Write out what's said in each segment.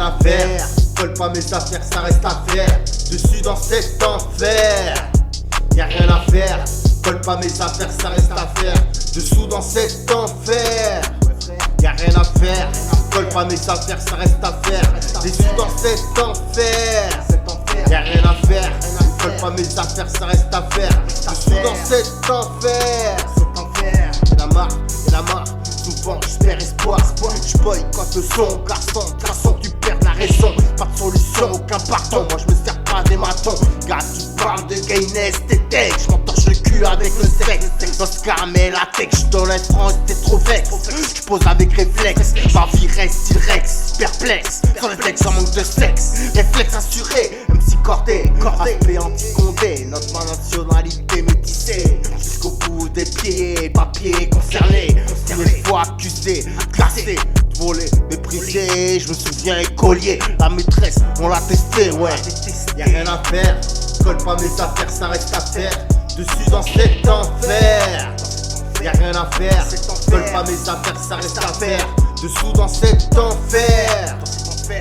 à faire. Colle pas mes affaires, ça reste à faire. Dessus dans cet enfer. Y'a rien à faire. Colle pas mes affaires, ça reste à faire. Dessous dans cet enfer. Y'a rien à faire. Colle pas mes affaires, ça reste à faire. Dessous dans cet enfer. Y'a rien à faire. Colle pas mes affaires, ça reste à faire. Dessous dans cet enfer. Y'en a marre. Souvent j'perds espoir. J'boycotte le son, garçon, tu perds la raison. Pas de solution, aucun pardon. Moi j'me sers pas des matons. Gars, tu parles de gayness, t'es tech. J'm'entorche le cul avec le sexe. Dans ce caramel la tech, j'donne un franc, t'es trop vexe. J'pose avec réflexe. Ma vie reste T-Rex, perplexe. Sans réflexe, en manque de sexe. Réflexe assuré, MC Cordé. Aspect anti-condé, notre nationalité métissée. Jusqu'au bout des pieds, papier concerné. Une fois accusé, classé, volé, méprisé. Je me souviens écolier, la maîtresse, on l'a testé, ouais. Y'a rien à faire, colle pas mes affaires, ça reste à faire. Dessus dans cet enfer. Y'a rien à faire, colle pas mes affaires, ça reste à faire. Dessous dans cet enfer.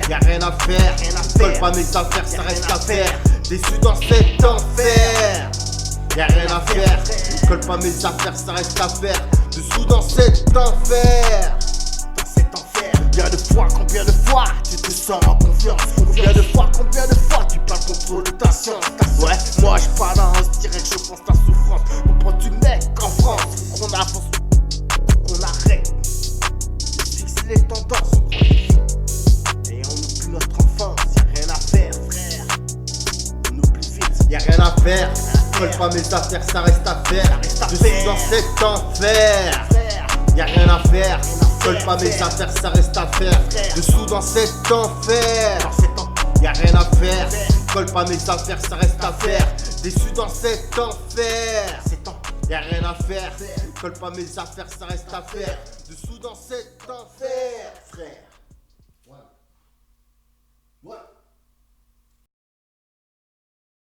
Y'a rien à faire, colle pas mes affaires, ça reste à faire. Dessus dans cet enfer. Y'a rien à faire, colle pas mes affaires, ça reste à faire. Dessous dans cet enfer. Combien de fois tu te sens en confiance? Combien de fois tu parles contrôle de ta science? Ouais, moi je parle dans ce direct, je pense ta souffrance. Comprends-tu mec en France? Faut qu'on avance, faut qu'on arrête. Fixe les tendances, on prend les vies. Et on oublie notre enfance, y'a rien à faire frère. On oublie vite, y'a rien à faire. Colle pas mes affaires, ça reste à faire. Je suis dans cet enfer. Y'a rien à faire. Colle pas mes affaires, ça reste à faire. Dessous dans cet enfer. Y'a rien à faire. Colle pas mes affaires, ça reste à faire. Déçu dans cet enfer. Y'a rien à faire. Colle pas mes affaires, ça reste à faire. Dessous dans cet enfer, frère.